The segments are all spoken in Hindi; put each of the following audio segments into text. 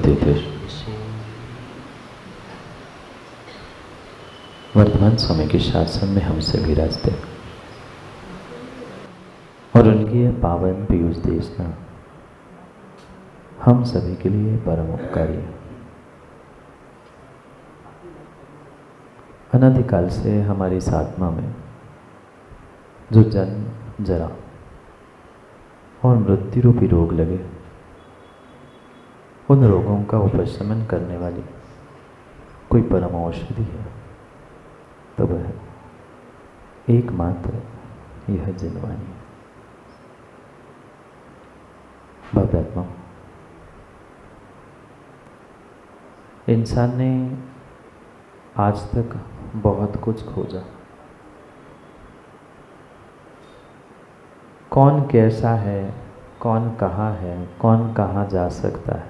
राधे कृष्ण। वर्तमान समय के शासन में हमसे विराजते और उनकी यह पावन पीयूष देशना हम सभी के लिए परम उपकारी है। अनादिकाल से हमारी इस आत्मा में जो जन्म, जरा और मृत्यु रूपी रोग लगे, उन रोगों का उपशमन करने वाली कोई परम औषधि है तो वह एकमात्र यह जिनवाणी है। भव्यात्मा, इंसान ने आज तक बहुत कुछ खोजा। कौन कैसा है, कौन कहाँ है, कौन कहाँ जा सकता है,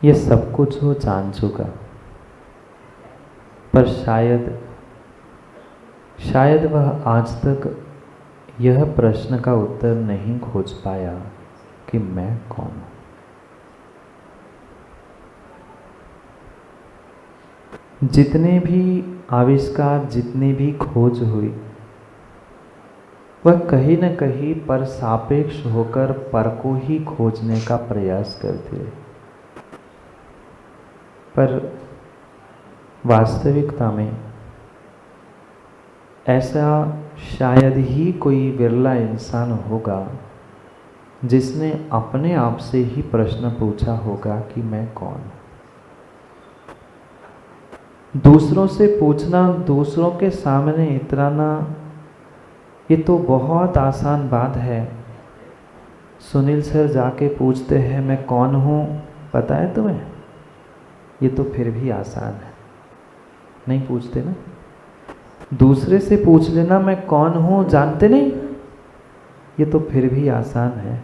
ये सब कुछ वो जान चुका, पर शायद वह आज तक यह प्रश्न का उत्तर नहीं खोज पाया कि मैं कौन हूँ। जितने भी आविष्कार, जितनी भी खोज हुई, वह कहीं न कहीं पर सापेक्ष होकर पर को ही खोजने का प्रयास करती है। पर वास्तविकता में ऐसा शायद ही कोई विरला इंसान होगा जिसने अपने आप से ही प्रश्न पूछा होगा कि मैं कौन हूँ। दूसरों से पूछना, दूसरों के सामने इतराना, ये तो बहुत आसान बात है। सुनील सर जाके पूछते हैं मैं कौन हूँ, पता है तुम्हें? ये तो फिर भी आसान है, नहीं पूछते ना। दूसरे से पूछ लेना मैं कौन हूँ, जानते नहीं, ये तो फिर भी आसान है।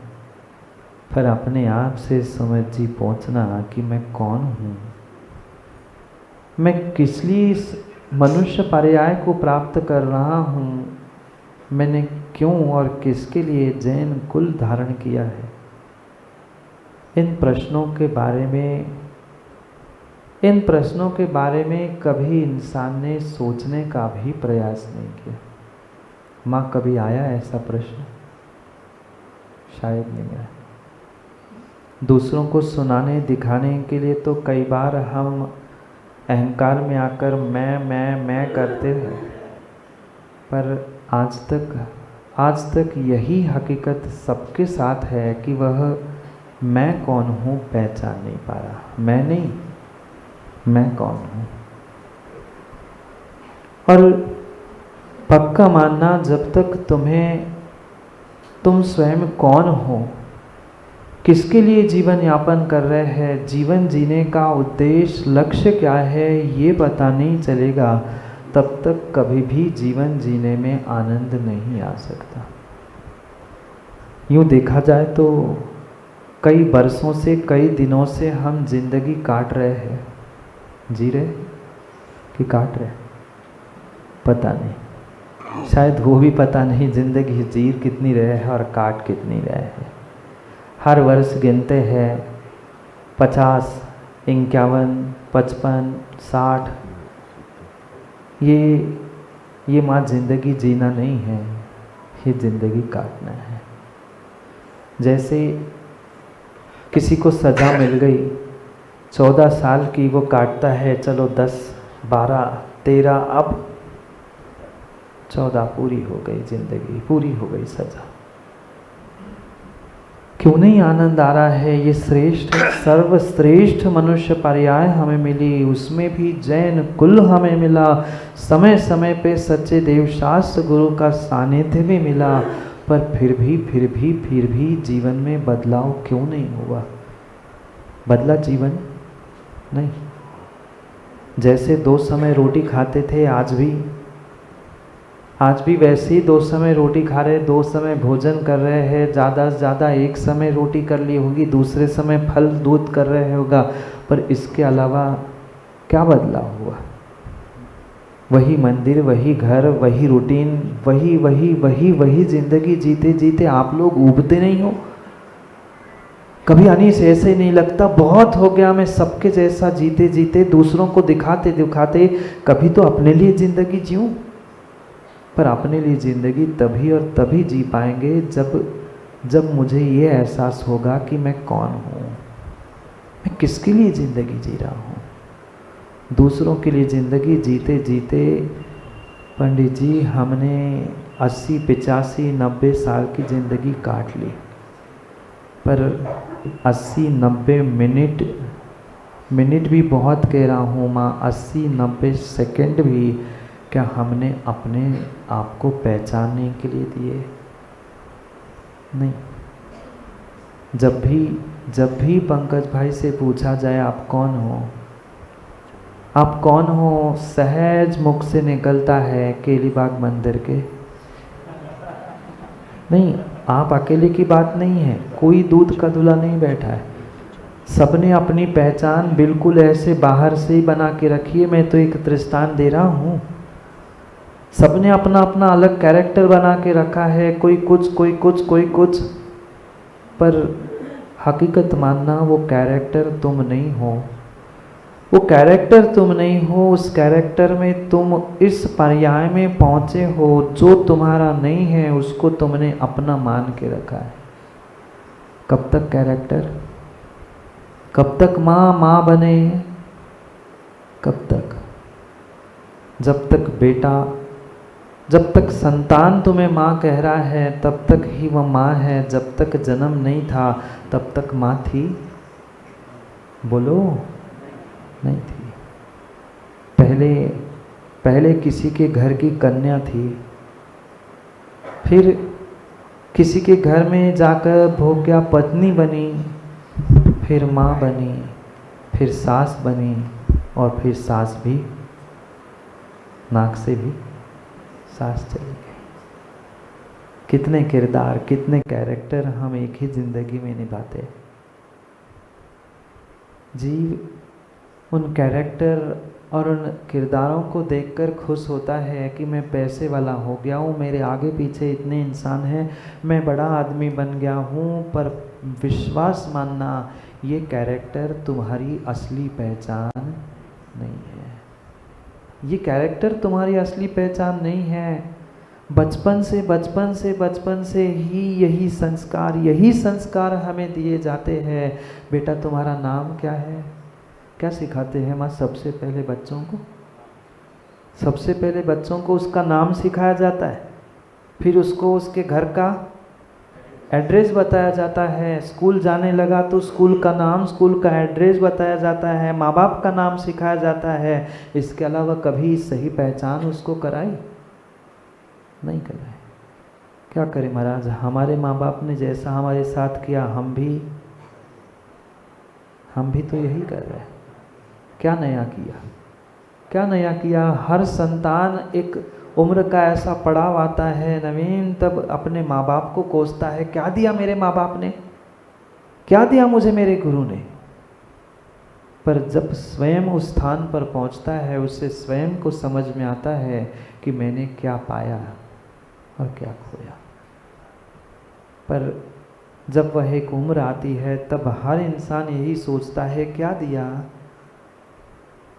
पर अपने आप से समझ जी पहुँचना कि मैं कौन हूँ, मैं किस लिए इस मनुष्य पर्याय को प्राप्त कर रहा हूँ, मैंने क्यों और किसके लिए जैन कुल धारण किया है, इन प्रश्नों के बारे में कभी इंसान ने सोचने का भी प्रयास नहीं किया। माँ, कभी आया ऐसा प्रश्न? शायद नहीं आया। दूसरों को सुनाने दिखाने के लिए तो कई बार हम अहंकार में आकर मैं करते हैं, पर आज तक यही हकीकत सबके साथ है कि वह मैं कौन हूँ पहचान नहीं पा रहा। मैं नहीं, मैं कौन हूँ। और पक्का मानना, जब तक तुम स्वयं कौन हो, किसके लिए जीवन यापन कर रहे हैं, जीवन जीने का उद्देश्य, लक्ष्य क्या है, ये पता नहीं चलेगा, तब तक कभी भी जीवन जीने में आनंद नहीं आ सकता। यूँ देखा जाए तो कई वर्षों से, कई दिनों से हम जिंदगी काट रहे हैं। जी रहे कि काट रहे, पता नहीं। शायद वो भी पता नहीं जिंदगी जी कितनी रहे हैं और काट कितनी रहे हैं। हर वर्ष गिनते हैं 50, 51, 55, 60। ये माँ जिंदगी जीना नहीं है, ये जिंदगी काटना है। जैसे किसी को सज़ा मिल गई, 14 साल की, वो काटता है, चलो 10, 12, 13, अब 14 पूरी हो गई, जिंदगी पूरी हो गई, सज़ा। क्यों नहीं आनंद आ रहा है? ये श्रेष्ठ, सर्वश्रेष्ठ मनुष्य पर्याय हमें मिली, उसमें भी जैन कुल हमें मिला, समय समय पे सच्चे देवशास्त्र गुरु का सानिध्य भी मिला, पर फिर भी जीवन में बदलाव क्यों नहीं हुआ? बदला जीवन नहीं। जैसे 2 समय रोटी खाते थे, आज भी वैसे ही 2 समय रोटी खा रहे, 2 समय भोजन कर रहे हैं। ज़्यादा से ज़्यादा एक समय रोटी कर ली होगी, दूसरे समय फल दूध कर रहे होगा, पर इसके अलावा क्या बदलाव हुआ? वही मंदिर, वही घर, वही रूटीन, वही जिंदगी जीते जीते आप लोग ऊबते नहीं हो? कभी अनीस ऐसे नहीं लगता बहुत हो गया मैं सबके जैसा जीते जीते, दूसरों को दिखाते दिखाते, कभी तो अपने लिए ज़िंदगी जीऊँ। पर अपने लिए ज़िंदगी तभी और तभी जी पाएंगे जब मुझे ये एहसास होगा कि मैं कौन हूँ, मैं किसके लिए ज़िंदगी जी रहा हूँ। दूसरों के लिए ज़िंदगी जीते जीते पंडित जी हमने 80, 85, 90 साल की ज़िंदगी काट ली, पर 80, 90 मिनट भी बहुत कह रहा हूँ माँ, 80, 90 सेकंड भी क्या हमने अपने आप को पहचानने के लिए दिए? नहीं। जब भी पंकज भाई से पूछा जाए आप कौन हो, आप कौन हो, सहज मुख से निकलता है केलीबाग मंदिर के। नहीं, आप अकेले की बात नहीं है, कोई दूध का दूल्हा नहीं बैठा है, सबने अपनी पहचान बिल्कुल ऐसे बाहर से ही बना के रखी है। मैं तो एक दृष्टांत दे रहा हूँ, सबने अपना अपना अलग कैरेक्टर बना के रखा है, कोई कुछ कोई कुछ कोई कुछ, पर हकीकत मानना वो कैरेक्टर तुम नहीं हो, वो कैरेक्टर तुम नहीं हो। उस कैरेक्टर में तुम इस पर्याय में पहुँचे हो, जो तुम्हारा नहीं है उसको तुमने अपना मान के रखा है। कब तक कैरेक्टर, कब तक माँ बने, कब तक? जब तक बेटा, जब तक संतान तुम्हें माँ कह रहा है तब तक ही वह माँ है, जब तक जन्म नहीं था तब तक माँ थी? बोलो, नहीं थी। पहले किसी के घर की कन्या थी, फिर किसी के घर में जाकर भोग्या पत्नी बनी, फिर माँ बनी, फिर सास बनी, और फिर सास भी, नाक से भी सांस चली गई। कितने किरदार, कितने कैरेक्टर हम एक ही जिंदगी में निभाते। जीव उन कैरेक्टर और उन किरदारों को देखकर खुश होता है कि मैं पैसे वाला हो गया हूँ, मेरे आगे पीछे इतने इंसान हैं, मैं बड़ा आदमी बन गया हूँ। पर विश्वास मानना, ये कैरेक्टर तुम्हारी असली पहचान नहीं है, ये कैरेक्टर तुम्हारी असली पहचान नहीं है। बचपन से ही यही संस्कार हमें दिए जाते हैं। बेटा तुम्हारा नाम क्या है? क्या सिखाते हैं माँ? सबसे पहले बच्चों को उसका नाम सिखाया जाता है, फिर उसको उसके घर का एड्रेस बताया जाता है। स्कूल जाने लगा तो स्कूल का नाम, स्कूल का एड्रेस बताया जाता है, माँ बाप का नाम सिखाया जाता है। इसके अलावा कभी सही पहचान उसको कराई? नहीं कराई। क्या करें महाराज, हमारे माँ बाप ने जैसा हमारे साथ किया हम भी तो यही कर रहे हैं। क्या नया किया? हर संतान एक उम्र का ऐसा पड़ाव आता है नवीन, तब अपने माँ बाप को कोसता है, क्या दिया मेरे माँ बाप ने, क्या दिया मुझे मेरे गुरु ने। पर जब स्वयं उस स्थान पर पहुंचता है, उससे स्वयं को समझ में आता है कि मैंने क्या पाया और क्या खोया। पर जब वह एक उम्र आती है तब हर इंसान यही सोचता है, क्या दिया,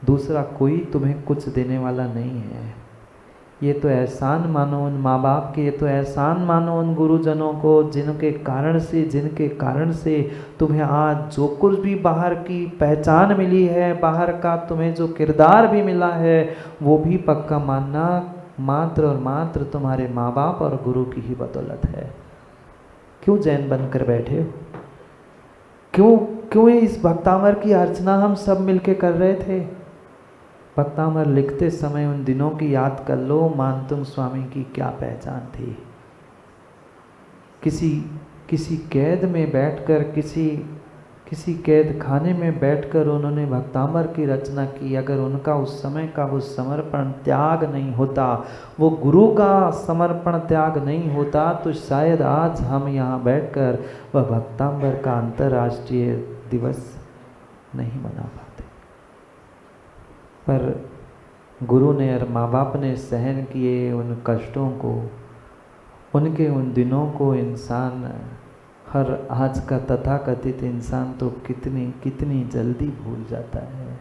दूसरा कोई तुम्हें कुछ देने वाला नहीं है। ये तो एहसान मानो उन माँ बाप के, ये तो एहसान मानो उन गुरुजनों को जिनके कारण से तुम्हें आज जो कुछ भी बाहर की पहचान मिली है, बाहर का तुम्हें जो किरदार भी मिला है, वो भी पक्का मानना मात्र और मात्र तुम्हारे माँ बाप और गुरु की ही बदौलत है। क्यों जैन बनकर बैठे हो? क्यों इस भक्तामर की अर्चना हम सब मिलके कर रहे थे? भक्तामर लिखते समय उन दिनों की याद कर लो, मानतुंग स्वामी की क्या पहचान थी। किसी कैद में बैठकर, किसी कैद खाने में बैठकर उन्होंने भक्तामर की रचना की। अगर उनका उस समय का वो समर्पण त्याग नहीं होता, वो गुरु का समर्पण त्याग नहीं होता, तो शायद आज हम यहाँ बैठकर वह भक्तामर का अंतर्राष्ट्रीय दिवस नहीं मना पाते। पर गुरु ने और माँ बाप ने सहन किए उन कष्टों को, उनके उन दिनों को इंसान हर आज का तथाकथित इंसान तो कितनी कितनी जल्दी भूल जाता है,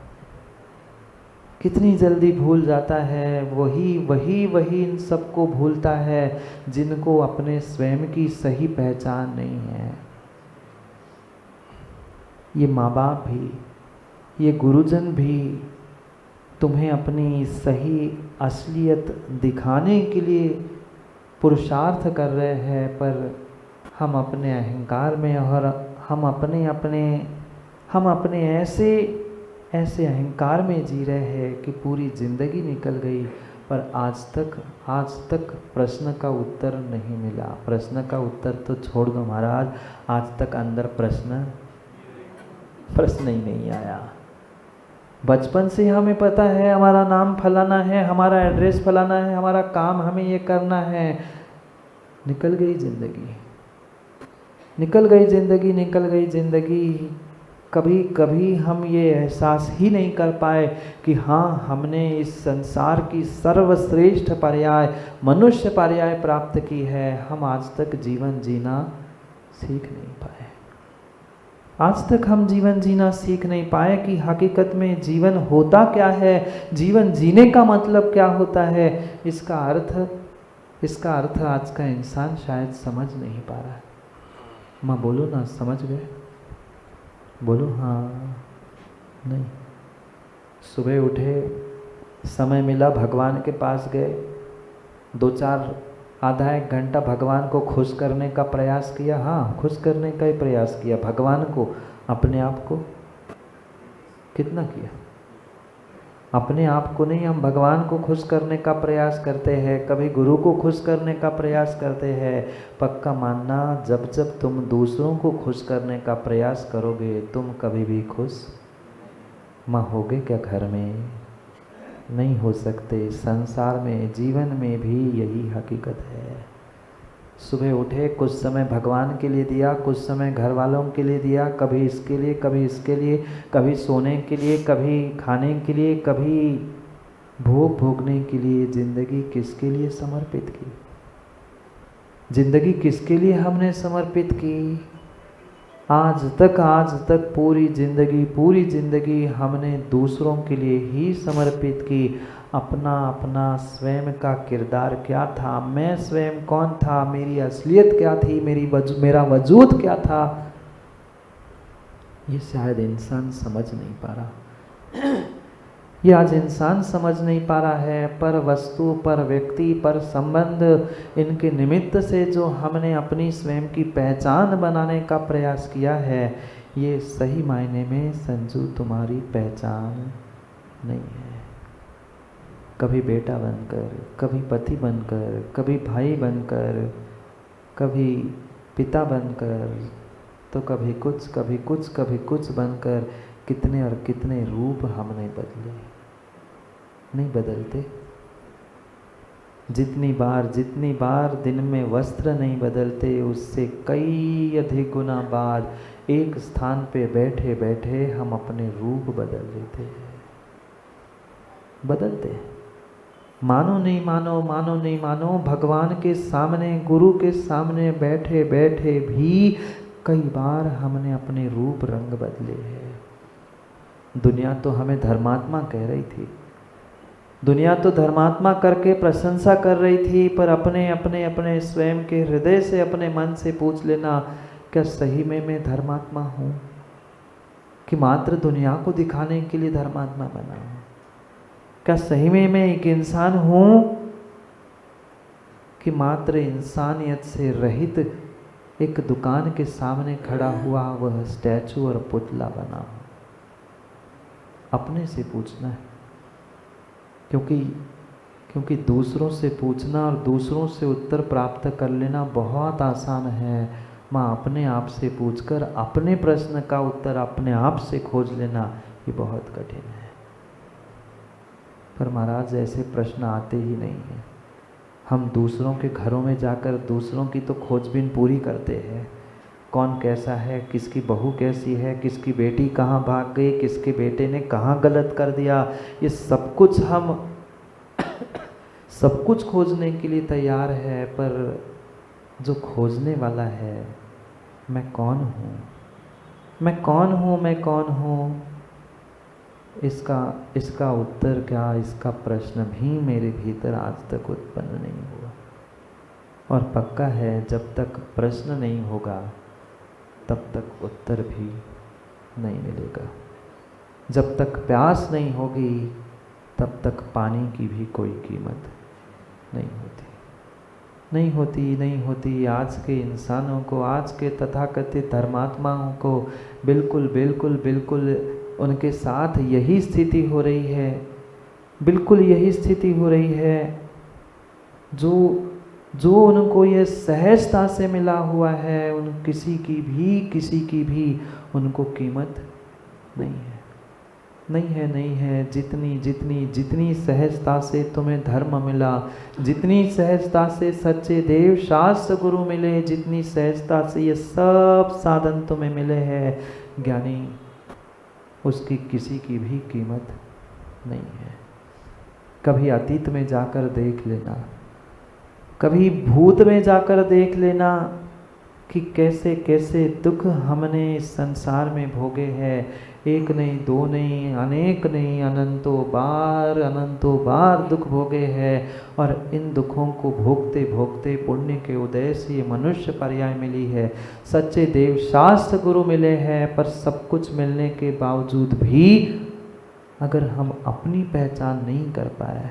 कितनी जल्दी भूल जाता है। वही वही वही इन सबको भूलता है जिनको अपने स्वयं की सही पहचान नहीं है। ये माँ बाप भी, ये गुरुजन भी तुम्हें अपनी सही असलियत दिखाने के लिए पुरुषार्थ कर रहे हैं, पर हम अपने अहंकार में और हम अपने ऐसे अहंकार में जी रहे हैं कि पूरी ज़िंदगी निकल गई पर आज तक प्रश्न का उत्तर नहीं मिला। प्रश्न का उत्तर तो छोड़ दो महाराज, आज तक अंदर प्रश्न ही नहीं आया। बचपन से हमें पता है हमारा नाम फलाना है, हमारा एड्रेस फलाना है, हमारा काम हमें ये करना है। निकल गई जिंदगी। कभी हम ये एहसास ही नहीं कर पाए कि हाँ, हमने इस संसार की सर्वश्रेष्ठ पर्याय मनुष्य पर्याय प्राप्त की है। हम आज तक जीवन जीना सीख नहीं पाए। आज तक हम जीवन जीना सीख नहीं पाए कि हकीकत में जीवन होता क्या है, जीवन जीने का मतलब क्या होता है। इसका अर्थ आज का इंसान शायद समझ नहीं पा रहा है। माँ बोलो ना, समझ गए? बोलो हाँ नहीं। सुबह उठे, समय मिला, भगवान के पास गए, 2-4 आधा एक घंटा भगवान को खुश करने का प्रयास किया। हाँ, खुश करने का ही प्रयास किया। भगवान को, अपने आप को कितना किया? अपने आप को नहीं, हम भगवान को खुश करने का प्रयास करते हैं, कभी गुरु को खुश करने का प्रयास करते हैं। पक्का मानना, जब तुम दूसरों को खुश करने का प्रयास करोगे तुम कभी भी खुश माँ होगे क्या? घर में नहीं हो सकते। संसार में, जीवन में भी यही हकीकत है। सुबह उठे, कुछ समय भगवान के लिए दिया, कुछ समय घर वालों के लिए दिया, कभी इसके लिए, कभी इसके लिए, कभी सोने के लिए, कभी खाने के लिए, कभी भोग भोगने के लिए। जिंदगी किसके लिए समर्पित की? जिंदगी किसके लिए हमने समर्पित की? आज तक पूरी जिंदगी हमने दूसरों के लिए ही समर्पित की। अपना स्वयं का किरदार क्या था, मैं स्वयं कौन था, मेरी असलियत क्या थी, मेरा वजूद क्या था, ये शायद इंसान समझ नहीं पा रहा। ये आज इंसान समझ नहीं पा रहा है। पर वस्तु, पर व्यक्ति, पर संबंध, इनके निमित्त से जो हमने अपनी स्वयं की पहचान बनाने का प्रयास किया है, ये सही मायने में संजू तुम्हारी पहचान नहीं है। कभी बेटा बनकर, कभी पति बनकर, कभी भाई बनकर, कभी पिता बनकर, तो कभी कुछ बनकर कितने और कितने रूप हमने बदले। नहीं बदलते? जितनी बार दिन में वस्त्र नहीं बदलते, उससे कई अधिक गुना बाद एक स्थान पे बैठे बैठे हम अपने रूप बदल लेते हैं। बदलते। मानो नहीं मानो, भगवान के सामने, गुरु के सामने बैठे बैठे भी कई बार हमने अपने रूप रंग बदले हैं। दुनिया तो हमें धर्मात्मा कह रही थी, दुनिया तो धर्मात्मा करके प्रशंसा कर रही थी, पर अपने स्वयं के हृदय से, अपने मन से पूछ लेना, क्या सही में मैं धर्मात्मा हूँ कि मात्र दुनिया को दिखाने के लिए धर्मात्मा बना हूँ? क्या सही में मैं एक इंसान हूँ कि मात्र इंसानियत से रहित एक दुकान के सामने खड़ा हुआ वह स्टैचू और पुतला बना हूँ? अपने से पूछना है, क्योंकि दूसरों से पूछना और दूसरों से उत्तर प्राप्त कर लेना बहुत आसान है। माँ, अपने आप से पूछकर अपने प्रश्न का उत्तर अपने आप से खोज लेना ये बहुत कठिन है। पर महाराज ऐसे प्रश्न आते ही नहीं हैं। हम दूसरों के घरों में जाकर दूसरों की तो खोजबीन पूरी करते हैं। कौन कैसा है, किसकी बहू कैसी है, किसकी बेटी कहाँ भाग गई, किसके बेटे ने कहाँ गलत कर दिया, ये सब कुछ हम सब कुछ खोजने के लिए तैयार है। पर जो खोजने वाला है मैं कौन हूँ, मैं कौन हूँ, मैं कौन हूँ। इसका उत्तर क्या, इसका प्रश्न भी मेरे भीतर आज तक उत्पन्न नहीं हुआ। और पक्का है जब तक प्रश्न नहीं होगा तब तक उत्तर भी नहीं मिलेगा। जब तक प्यास नहीं होगी तब तक पानी की भी कोई कीमत नहीं होती, नहीं होती, नहीं होती। आज के इंसानों को, आज के तथाकथित धर्मात्माओं को बिल्कुल बिल्कुल बिल्कुल उनके साथ यही स्थिति हो रही है, बिल्कुल यही स्थिति हो रही है। जो उनको ये सहजता से मिला हुआ है, उन किसी की भी उनको कीमत नहीं है, नहीं है, नहीं है। जितनी सहजता से तुम्हें धर्म मिला, जितनी सहजता से सच्चे देव शास्त्र गुरु मिले, जितनी सहजता से ये सब साधन तुम्हें मिले हैं ज्ञानी, उसकी किसी की भी कीमत नहीं है। कभी अतीत में जाकर देख लेना, कभी भूत में जाकर देख लेना कि कैसे कैसे दुख हमने इस संसार में भोगे हैं। एक नहीं, दो नहीं, अनेक नहीं, अनंतों बार दुख भोगे हैं। और इन दुखों को भोगते भोगते पुण्य के उदय से ये मनुष्य पर्याय मिली है, सच्चे देव शास्त्र गुरु मिले हैं। पर सब कुछ मिलने के बावजूद भी अगर हम अपनी पहचान नहीं कर पाए,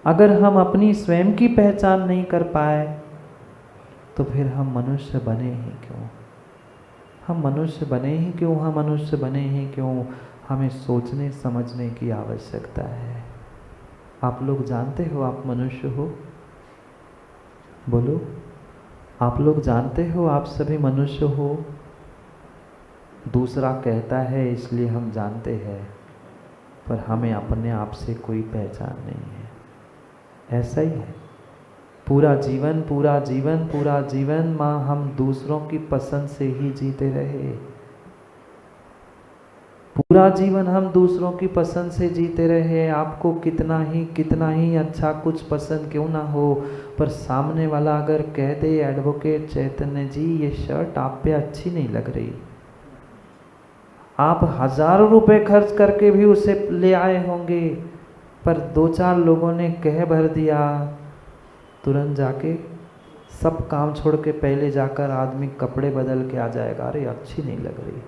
अगर हम अपनी स्वयं की पहचान नहीं कर पाए, तो फिर हम मनुष्य बने ही क्यों? हम मनुष्य बने ही क्यों? हम मनुष्य बने ही क्यों? हमें सोचने समझने की आवश्यकता है। आप लोग जानते हो आप मनुष्य हो? बोलो, आप लोग जानते हो आप सभी मनुष्य हो? दूसरा कहता है इसलिए हम जानते हैं, पर हमें अपने आप से कोई पहचान नहीं है। ऐसा ही है पूरा जीवन माँ हम दूसरों की पसंद से ही जीते रहे। पूरा जीवन हम दूसरों की पसंद से जीते रहे। आपको कितना ही अच्छा कुछ पसंद क्यों ना हो, पर सामने वाला अगर कह दे एडवोकेट चैतन्य जी ये शर्ट आप पे अच्छी नहीं लग रही, आप हजारों रुपए खर्च करके भी उसे ले आए होंगे, पर दो चार लोगों ने कह भर दिया, तुरंत जाके सब काम छोड़ के पहले जाकर आदमी कपड़े बदल के आ जाएगा, अरे अच्छी नहीं लग रही।